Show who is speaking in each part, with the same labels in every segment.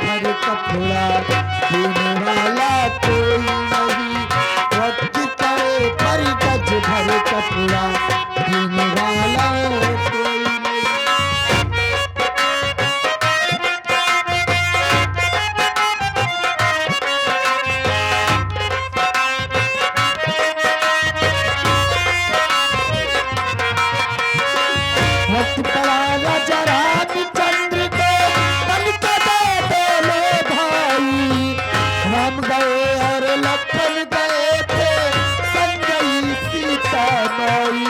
Speaker 1: भर कपड़ा देने वाला कोई नहीं। वक्त पड़े पर गज भर कपड़ा देने वाला कोई नहीं। वक्त पड़ा राजा रामचंद्र को बन के दे बोले भाई। राम गए और लखन गए थे संग गई सीता माई।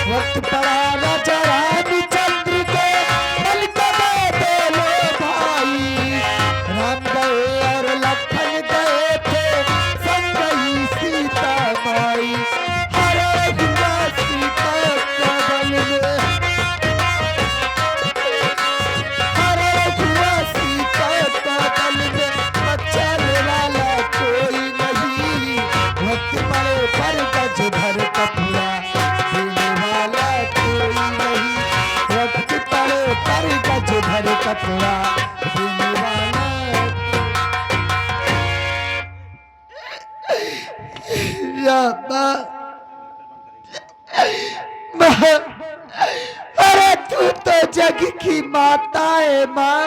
Speaker 1: वक्त पड़ा राजा रामचंद्र को बन के दे बोले भाई। राम गए और लखन गए थे संग गई सीता माई। हरे हुआ सीता का बल में, हरे हुआ सीता का बल में बचाने वाला कोई नहीं। वक्त पड़े पर गज भर कपड़ा देने वाला कोई नहीं। वक्त पड़े पर गज भर कपड़ा देने वाला। रामा माँ, अरे तू तो जग की माता है माँ।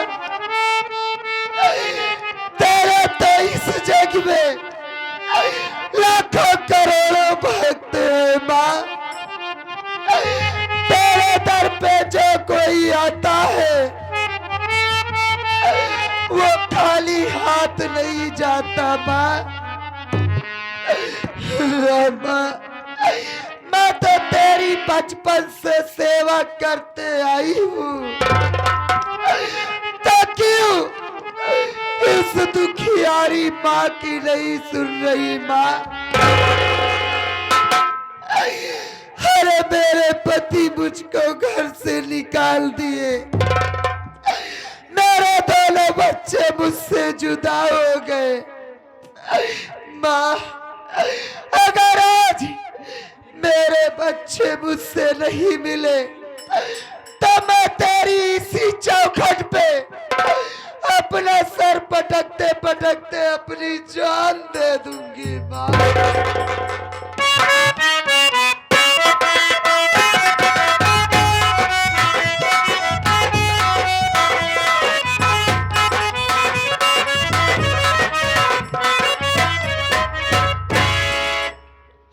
Speaker 1: तेरे तो इस जग में लाखों करोड़ों भक्त है माँ। तेरे दर पे जो कोई आता है वो खाली हाथ नहीं जाता माँ। रामा, मैं तो तेरी बचपन से सेवा करते आई हूँ, तो क्यों इस दुखियारी माँ की नहीं सुन रही माँ? अरे मेरे पति मुझको घर से निकाल दिए, मेरे दोनों बच्चे मुझसे जुदा हो गए। माँ, अगर आज मेरे बच्चे मुझसे नहीं मिले तो मैं तेरी इसी चौखट पे अपना सर पटकते पटकते अपनी जान दे दूंगी माँ।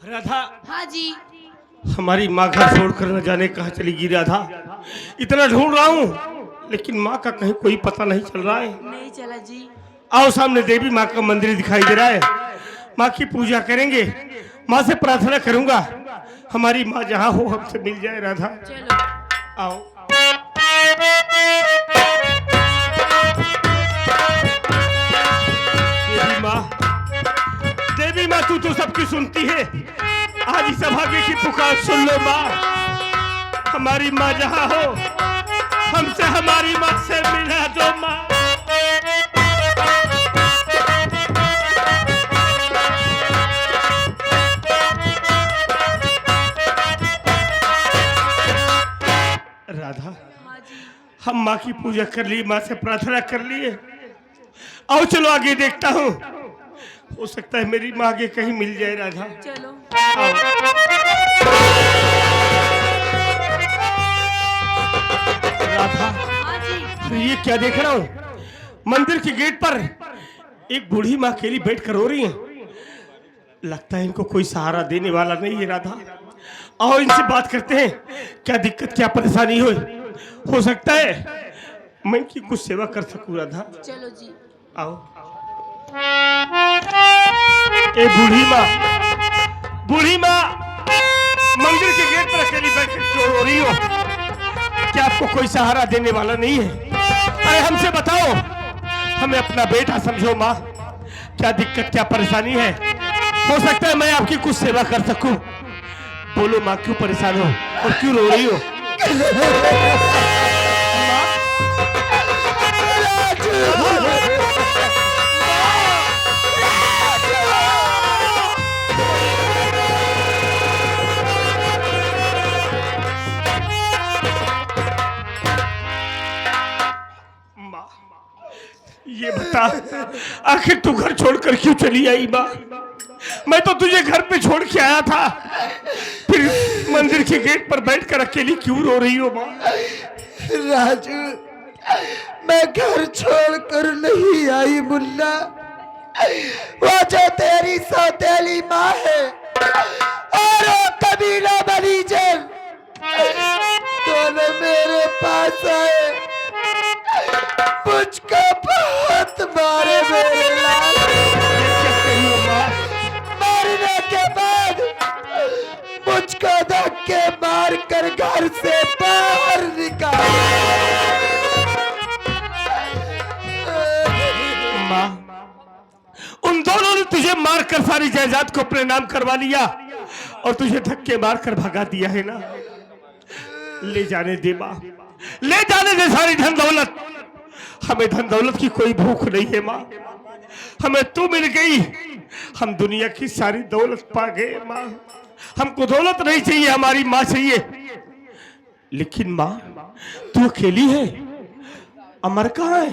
Speaker 2: राधा।
Speaker 3: हाँ जी।
Speaker 2: हमारी माँ घर छोड़कर न जाने कहाँ चली गई राधा। इतना ढूंढ रहा हूँ लेकिन माँ का कहीं कोई पता नहीं चल रहा है।
Speaker 3: नहीं चला जी।
Speaker 2: आओ सामने देवी माँ का मंदिर दिखाई दे रहा है। माँ की पूजा करेंगे, माँ से प्रार्थना करूंगा हमारी माँ जहाँ हो हमसे मिल जाए। राधा
Speaker 3: चलो
Speaker 2: आओ। देवी माँ, देवी माँ तू तो सबकी सुनती है, आज इस सभाग्य की पुकार सुन लो माँ। हमारी माँ जहाँ हो हमसे हमारी माँ से मिला दो माँ। राधा, हम माँ की पूजा कर ली, माँ से प्रार्थना कर लिए। आओ चलो आगे देखता हूँ, हो सकता है मेरी माँ आगे कहीं मिल जाए। राधा
Speaker 3: चलो।
Speaker 2: आओ। राधा,
Speaker 3: हाँ जी।
Speaker 2: ये क्या देख रहा हूँ? मंदिर के गेट पर एक बूढ़ी माँ अकेली बैठ कर रो रही है। लगता है इनको कोई सहारा देने वाला नहीं है। राधा आओ इनसे बात करते हैं, क्या दिक्कत क्या परेशानी हो सकता है मैं इनकी कुछ सेवा कर सकूं। राधा
Speaker 3: चलो जी।
Speaker 2: आओ। ए बूढ़ी माँ, बूढ़ी माँ, मंदिर के गेट पर अकेली बैठ कर क्यों रो रही हो? क्या आपको कोई सहारा देने वाला नहीं है? अरे हमसे बताओ, हमें अपना बेटा समझो माँ। क्या दिक्कत क्या परेशानी है? हो सकता है मैं आपकी कुछ सेवा कर सकूं। बोलो माँ, क्यों परेशान हो और क्यों रो रही हो? आखिर तू घर छोड़कर क्यों चली आई माँ? मैं तो तुझे घर पे छोड़ के आया था, फिर मंदिर के गेट पर बैठकर अकेली क्यों रो रही हो माँ?
Speaker 1: राजू, मैं घर छोड़कर नहीं आई मुन्ना। वो जो तेरी सौतेली माँ है और वो कबीला बलीजर दोनों मेरे पास आए, मुझको बहुत मारे मेरे लाल। मारने के बाद मुझको धक्के मार कर घर से बाहर निकाल।
Speaker 2: माँ, उन दोनों ने तुझे मारकर सारी जायदाद को अपने नाम करवा लिया और तुझे धक्के मारकर भगा दिया है ना। ले जाने दे माँ, ले जाने दे सारी धन दौलत। हमें धन दौलत की कोई भूख नहीं है माँ, हमें तू मिल गई, हम दुनिया की सारी दौलत पा गए माँ। हमको दौलत नहीं चाहिए, हमारी माँ चाहिए। लेकिन माँ, तू अकेली है, अमर कहाँ है?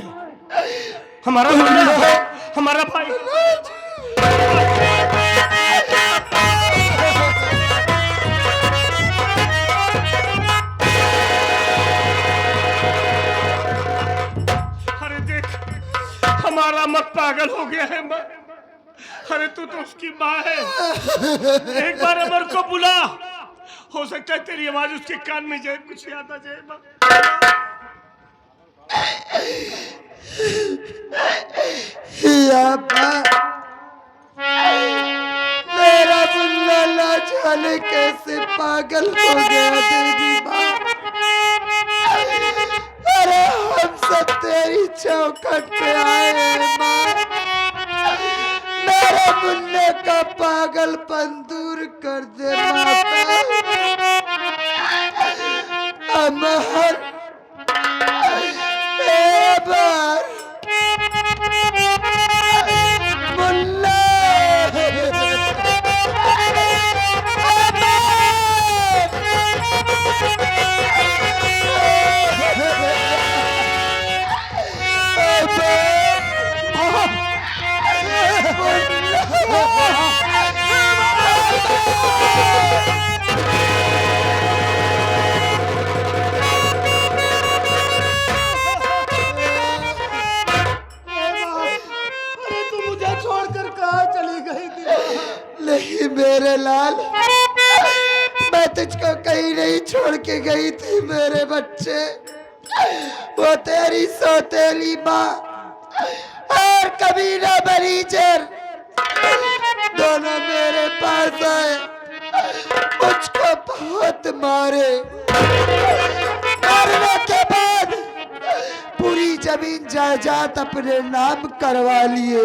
Speaker 2: हमारा मुन्ना, हमारा भाई। अरे देख, हमारा मत पागल हो गया है माँ। अरे तू तो उसकी माँ है, एक बार अमर को बुला, हो सकता है तेरी आवाज उसके कान में जाए, कुछ याद आ जाए माँ।
Speaker 1: मेरा मुन्ना ना जाने कैसे पागल हो गया तेरी माँ। अरे हम सब तेरी चौखट पे आए हैं माँ, मेरे मुन्ने का पागलपन दूर कर दे माता। अमर बार मुन्ना नहीं मेरे लाल, मैं तुझको कहीं नहीं छोड़ के गई थी मेरे बच्चे। वो तेरी सौतेली माँ और कबीला बलीजर दोनों मेरे पास आए, मुझको बहुत मारे। मारने के बाद पूरी जमीन जायदाद अपने नाम करवा लिए।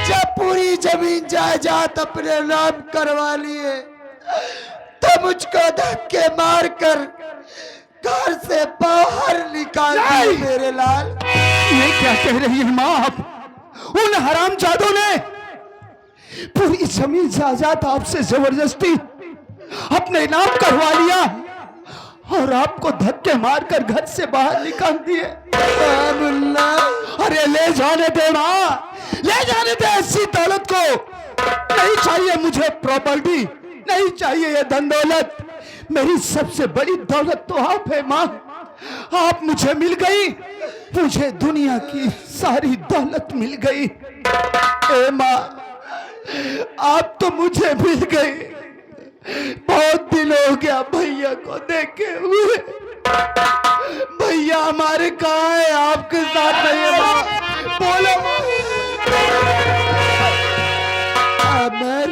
Speaker 1: जब पूरी जमीन जायदाद अपने नाम करवा लिए तो मुझको धक्के मारकर घर से बाहर निकाल दिए मेरे लाल।
Speaker 4: ये क्या कह रही है माँ आप? उन हरामजादों ने पूरी जमीन जायदाद आपसे जबरदस्ती अपने नाम करवा लिया और आपको धक्के मारकर घर से बाहर निकाल दिए। अरे ले जाने दे माँ, ले जाने दे ऐसी दौलत को। नहीं चाहिए मुझे प्रॉपर्टी, नहीं चाहिए ये धन दौलत। मेरी सबसे बड़ी दौलत तो आप है माँ, आप मुझे मिल गई, मुझे दुनिया की सारी दौलत मिल गई। ए माँ, आप तो मुझे मिल गई। बहुत दिन हो गया भैया को देखे हुए। भैया हमारे कहाँ है? आपके साथ नहीं माँ, बोलो।
Speaker 1: अमर,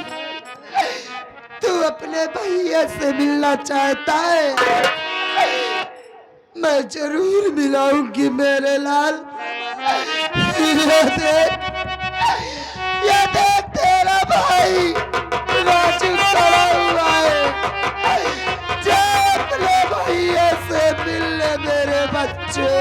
Speaker 1: तू अपने भैया से मिलना चाहता है? मैं जरूर मिलाऊंगी मेरे लाल। ये देख तेरा भाई राजू खड़ा हुआ है। जा अपने भैया से मिलने मेरे बच्चे।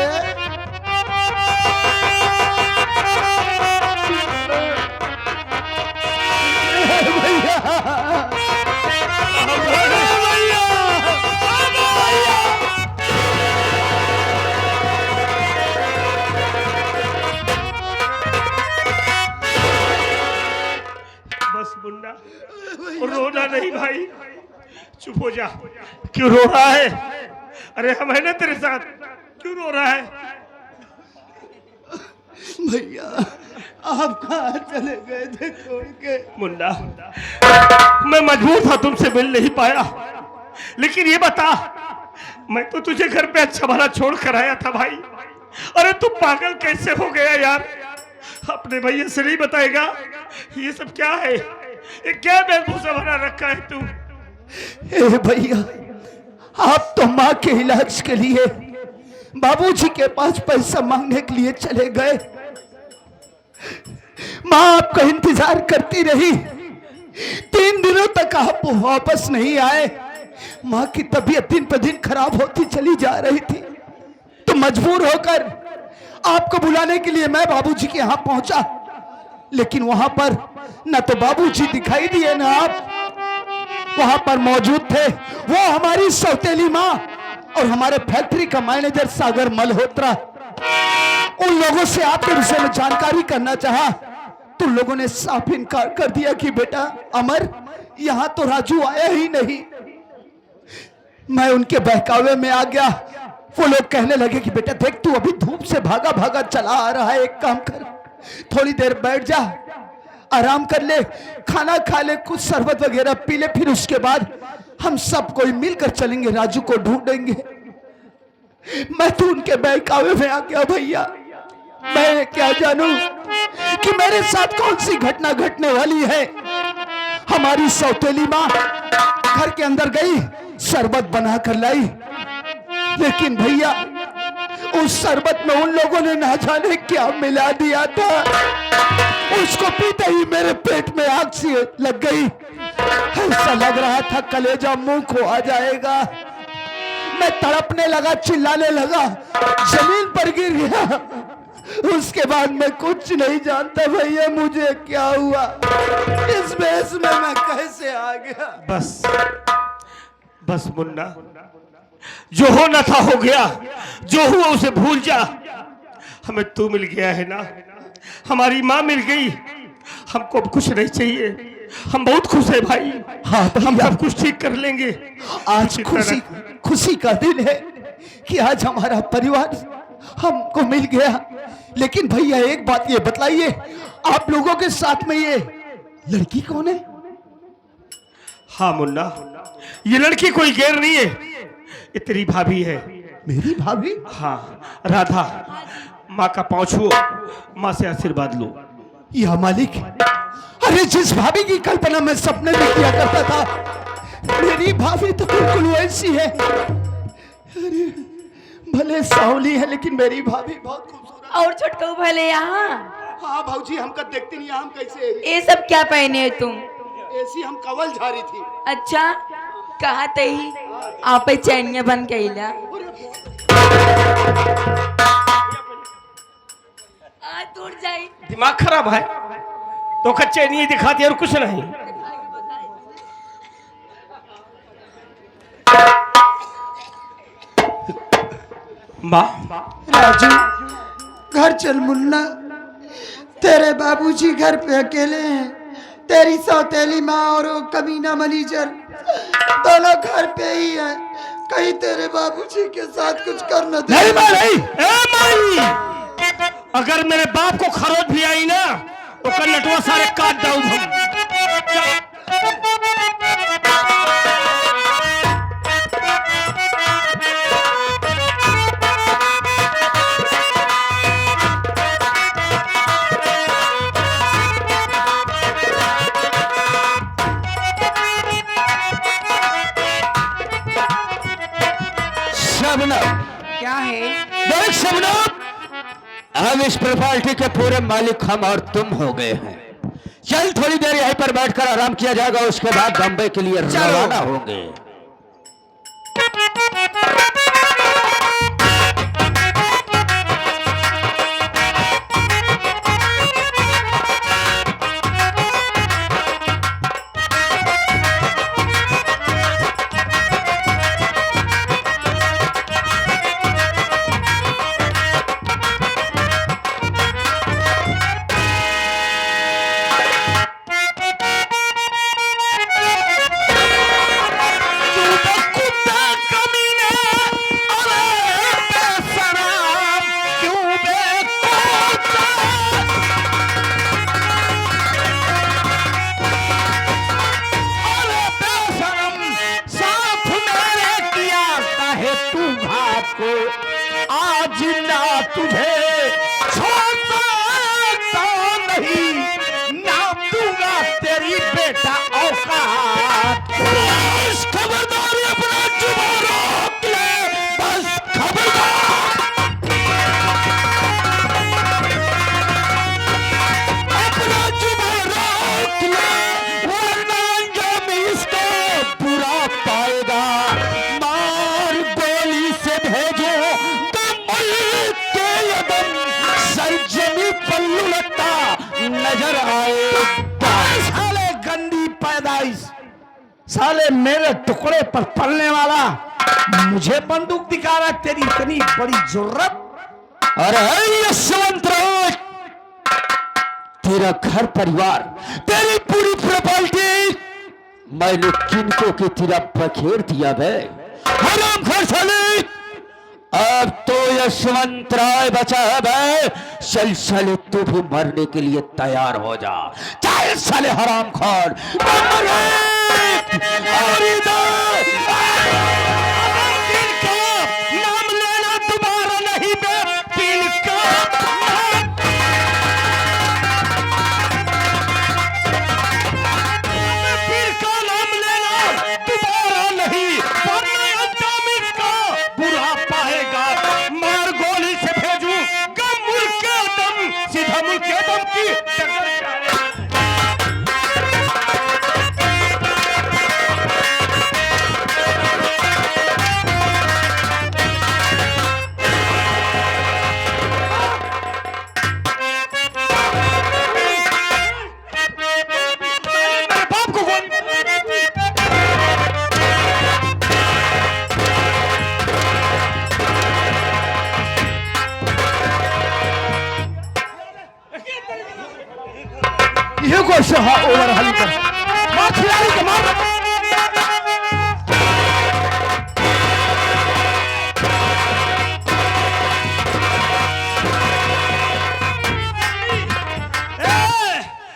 Speaker 2: बस मुन्ना, रोना नहीं भाई, चुप हो जा। क्यों रो रहा है? अरे हम है ना तेरे साथ, क्यों रो रहा है?
Speaker 4: भैया आप कहाँ चले गए थे छोड़ के?
Speaker 2: मुन्ना, मैं मजबूर था, तुमसे मिल नहीं पाया, लेकिन ये बता, मैं तो तुझे घर पे अच्छा भला छोड़ कर आया था भाई। अरे तू पागल कैसे हो गया यार? अपने भैया से नहीं बताएगा? ये सब क्या है? ये क्या बेभूसा बना रखा है तू?
Speaker 4: ए भैया, आप तो माँ के इलाज के लिए बाबूजी के पास पैसा मांगने के लिए चले गए। माँ आपका इंतजार करती रही, 3 दिनों तक आप वापस नहीं आए। माँ की तबीयत दिन पर दिन खराब होती चली जा रही थी, तो मजबूर होकर आपको बुलाने के लिए मैं बाबूजी के यहाँ पहुंचा, लेकिन वहां पर न तो बाबूजी दिखाई दिए न आप वहां पर मौजूद थे। वो हमारी सौतेली माँ और हमारे फैक्ट्री का मैनेजर सागर मल्होत्रा, उन लोगों से आपके विषय में जानकारी करना चाहा, तो लोगों ने साफ इनकार कर दिया कि बेटा अमर, यहां तो राजू आया ही नहीं। मैं उनके बहकावे में आ गया। वो लोग कहने लगे कि बेटा देख, तू अभी धूप से भागा भागा चला आ रहा है, एक काम कर, थोड़ी देर बैठ जा, आराम कर ले, खाना खा ले, कुछ शरबत वगैरह पी ले, फिर उसके बाद हम सब कोई मिलकर चलेंगे, राजू को ढूंढेंगे। मैं तो उनके बहकावे में आ गया भैया। मैं क्या जानूं कि मेरे साथ कौन सी घटना घटने वाली है। हमारी सौतेली माँ घर के अंदर गई, शरबत बना कर लाई, लेकिन भैया उस शरबत में उन लोगों ने ना जाने क्या मिला दिया था। उसको पीते ही मेरे पेट में आग सी लग गई। ऐसा लग रहा था कलेजा मुंह को आ जाएगा। मैं तड़पने लगा, चिल्लाने लगा, जमीन पर गिर गया। उसके बाद मैं कुछ नहीं जानता भैया मुझे क्या हुआ, इस बेस में मैं कैसे आ गया।
Speaker 2: बस बस मुन्ना, जो होना था हो गया, जो हुआ उसे भूल जा। हमें तू मिल गया है ना, हमारी माँ मिल गई, हमको अब कुछ नहीं चाहिए। हम बहुत खुश है भाई।
Speaker 4: हाँ
Speaker 2: हम सब कुछ ठीक कर लेंगे।
Speaker 4: आज खुशी का दिन है कि आज हमारा परिवार हमको मिल गया। लेकिन भैया एक बात ये बतलाइए, आप लोगों के साथ में ये लड़की कौन है?
Speaker 2: हाँ मुन्ना, ये लड़की कोई गैर नहीं है, ये तेरी भाभी है।
Speaker 4: मेरी भाभी?
Speaker 2: हाँ राधा, माँ का पाँव छुओ, माँ से आशीर्वाद लो।
Speaker 4: या मालिक, अरे जिस भाभी की कल्पना मैं सपने में किया करता था, मेरी भाभी तो बिल्कुल वैसी है। अरे भले सावली है, लेकिन मेरी भाभी बहुत खूबसूरत।
Speaker 3: और छोटकू भले यहाँ।
Speaker 4: हाँ भाऊजी, हमका देखते नहीं, हम कैसे?
Speaker 3: ये सब क्या पहने हो तुम?
Speaker 4: ऐसी हम कवल झारी थी।
Speaker 3: अच्छा, कहा तही आप चैनिया बन कैला। दूर जाए,
Speaker 2: दिमाग खराब है तो कच्चे नहीं दिखाती और कुछ नहीं। माँ,
Speaker 1: राजू घर चल मुन्ना, तेरे बाबूजी घर पे अकेले हैं। तेरी सौतेली माँ और वो कमीना मैनेजर दोनों घर पे ही हैं। कहीं तेरे बाबूजी के साथ कुछ करना दे।
Speaker 4: नहीं मैं नहीं।
Speaker 2: ए माई, अगर मेरे बाप को खरोच भी आई ना तो कल नटवा सारे काट दाऊं हम।
Speaker 4: शबनम,
Speaker 3: क्या है?
Speaker 4: देख शबनम, अब इस प्रॉपर्टी के पूरे मालिक हम और तुम हो गए हैं। चल थोड़ी देर यहीं पर बैठकर आराम किया जाएगा, उसके बाद बम्बई के लिए रवाना होंगे। तुझे छोड़ सकता नहीं, नाम दूंगा तेरी बेटा औकात। बस खबरदार अपना जुबान रोक ले, बस खबरदार अपना जुबान रोक ले, वरना अंजाम इसका बुरा पाएगा। मार गोली से भेजो तो मुल्क के यदम सरजमी पर लुढ़कता नजर आएगा। साले गंदी पैदाइश, साले मेरे टुकड़े पर पलने वाला, मुझे बंदूक दिखा रहा, तेरी इतनी बड़ी जरूरत। अरे यशवंतराज, तेरा घर परिवार, तेरी पूरी प्रॉपर्टी मैंने किनको की तरह बखेर दिया बे। हराम खोर साले, अब तो यशवंत राय बचा है बे। चल साले तू भी मरने के लिए तैयार हो जा, चल साले हराम खोर। और इधर नाम लेना दोबारा नहीं बे, पील का ओवर हाली कर मार, खिलाड़ी को मार।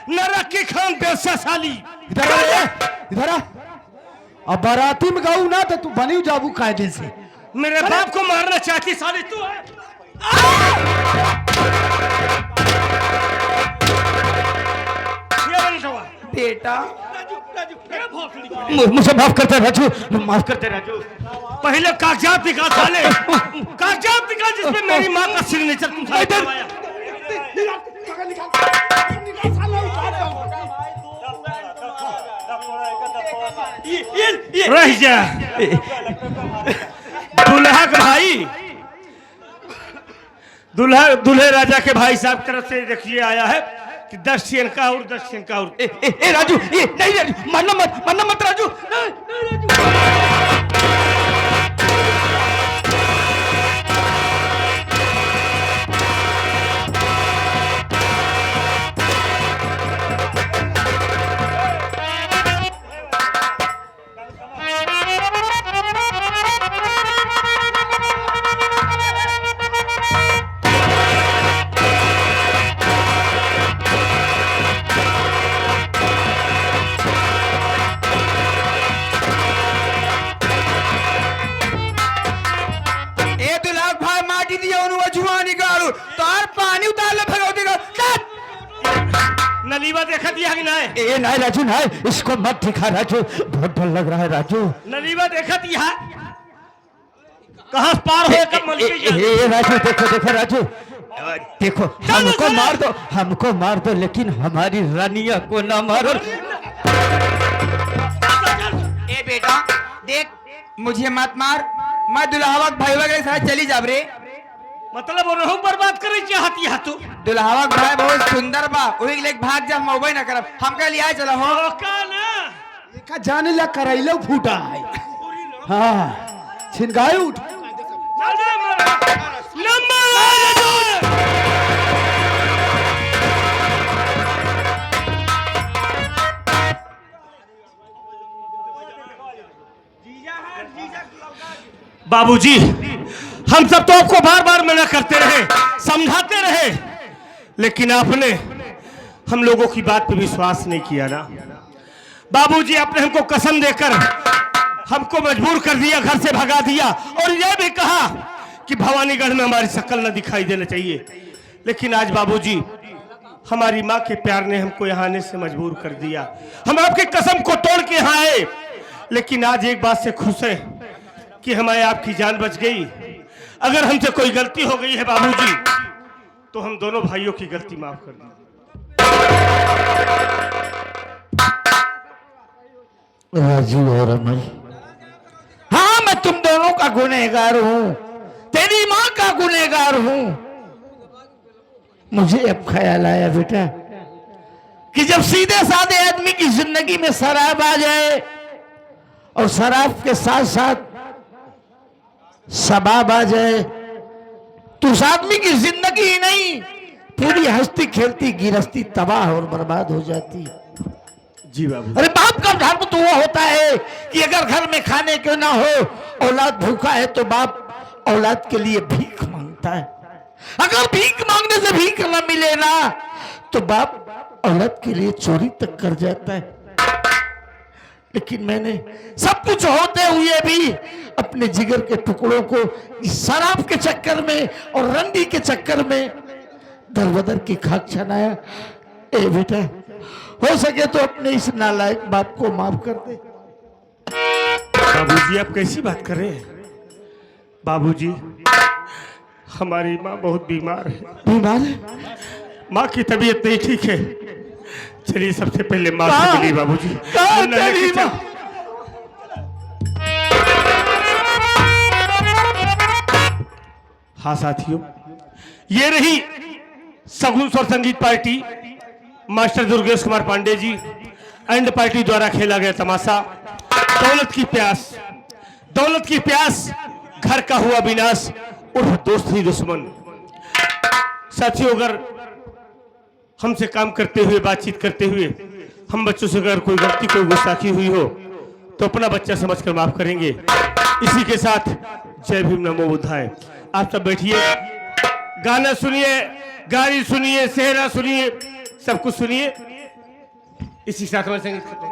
Speaker 2: नरक की खान बेसा साली,
Speaker 4: इधर आ, इधर आ। अब बाराती में गाऊ ना तो तू बनी जाबू कायदे से।
Speaker 2: मेरे बाप को मारना चाहती साली तू है।
Speaker 3: बेटा
Speaker 4: मुझे माफ करते राजू, माफ करते राजू।
Speaker 2: पहले कागजात दिखा साले, कागजात दिखा जिसमें मेरी माँ का सिग्नेचर तुम साले करवाया। रह जा दुल्हा का भाई, दूल्हे राजा के भाई साहब तरफ से देखिए आया है कि 10 सेन का और 10 सेन का और।
Speaker 4: ए राजू, नहीं राजू, मानना मत राजू।
Speaker 2: नलीवा देखा दिया कि नहीं?
Speaker 4: ए नहीं राजू, नहीं, इसको मत दिखा राजू, बहुत डर लग रहा है राजू।
Speaker 2: नलीवा देखा दिया कहाँ पार हो कब
Speaker 4: राजू, देखो राजू, देखो हमको मार दो लेकिन हमारी रानिया को ना मारो।
Speaker 3: ए बेटा देख, मुझे मत मार, मैं दुल्हावा भाई वगैरह साथ चली जाब रे।
Speaker 2: मतलब उन्होंने बर्बाद करे चाहती है तू?
Speaker 3: दुल्हावा भाई बहुत सुंदर बा, वही लेके भाग जा, मोबाइल ना करब, हमका लिया चला हो
Speaker 4: ना जाने ला करैलो फूटा है। हाँ छिनगाए उठ
Speaker 2: बाबूजी, हम सब तो आपको बार बार मना करते रहे, समझाते रहे, लेकिन आपने हम लोगों की बात पे विश्वास नहीं किया ना। बाबूजी, आपने हमको कसम देकर हमको मजबूर कर दिया, घर से भगा दिया और यह भी कहा कि भवानीगढ़ में हमारी शक्ल न दिखाई देना चाहिए, लेकिन आज बाबूजी हमारी माँ के प्यार ने हमको यहाँ आने से मजबूर कर दिया। हम आपकी कसम को तोड़ के यहाँ आए, लेकिन आज एक बात से खुश है कि हमारे आपकी जान बच गई। अगर हमसे कोई गलती हो गई है बाबूजी, तो हम दोनों भाइयों की गलती माफ कर दीजिए।
Speaker 4: राजू और अमर, हाँ मैं तुम दोनों का गुनहगार हूं, तेरी मां का गुनहगार हूं। मुझे अब ख्याल आया बेटा कि जब सीधे साधे आदमी की जिंदगी में शराब आ जाए और शराब के साथ साथ शबाब आ जाए तो उस आदमी की जिंदगी ही नहीं, पूरी हंसती खेलती गिरस्ती तबाह और बर्बाद हो जाती।
Speaker 2: जी बाबू।
Speaker 4: अरे बाप का धर्म तो वो होता है कि अगर घर में खाने को ना हो, औलाद भूखा है तो बाप औलाद के लिए भीख मांगता है। अगर भीख मांगने से भीख न मिले ना तो बाप औलाद के लिए चोरी तक कर जाता है। लेकिन मैंने सब कुछ होते हुए भी अपने जिगर के टुकड़ों को इस शराब के चक्कर में और रंडी के चक्कर में दरबदर की खाक छनाया। ए बेटा, हो सके तो अपने इस नालायक बाप को माफ कर दे।
Speaker 2: बाबूजी आप कैसी बात कर रहे हैं? बाबूजी हमारी माँ बहुत बीमार है।
Speaker 4: बीमार है?
Speaker 2: माँ की तबीयत नहीं ठीक है। चलिए सबसे पहले माँ से मिलिए बाबूजी।
Speaker 4: तेरी माँ?
Speaker 2: हाँ साथियों, ये रही Sagun Swar Sangeet party, master Durgesh Kumar Pandey ji and party द्वारा खेला गया तमाशा दौलत की प्यास। दौलत की प्यास, घर का हुआ विनाश, उर्फ दोस्त ही दुश्मन। साथियों, अगर हमसे काम करते हुए, बातचीत करते हुए हम बच्चों से अगर कोई गलती, कोई गुस्ताखी हुई हो तो अपना बच्चा समझकर माफ करेंगे। इसी के साथ जय भीम नमो बुद्धाय। आप सब बैठिए, गाना सुनिए, गाड़ी सुनिए, सेहरा सुनिए, सब कुछ सुनिए। इसी साथ हमारे संगीत खत्म।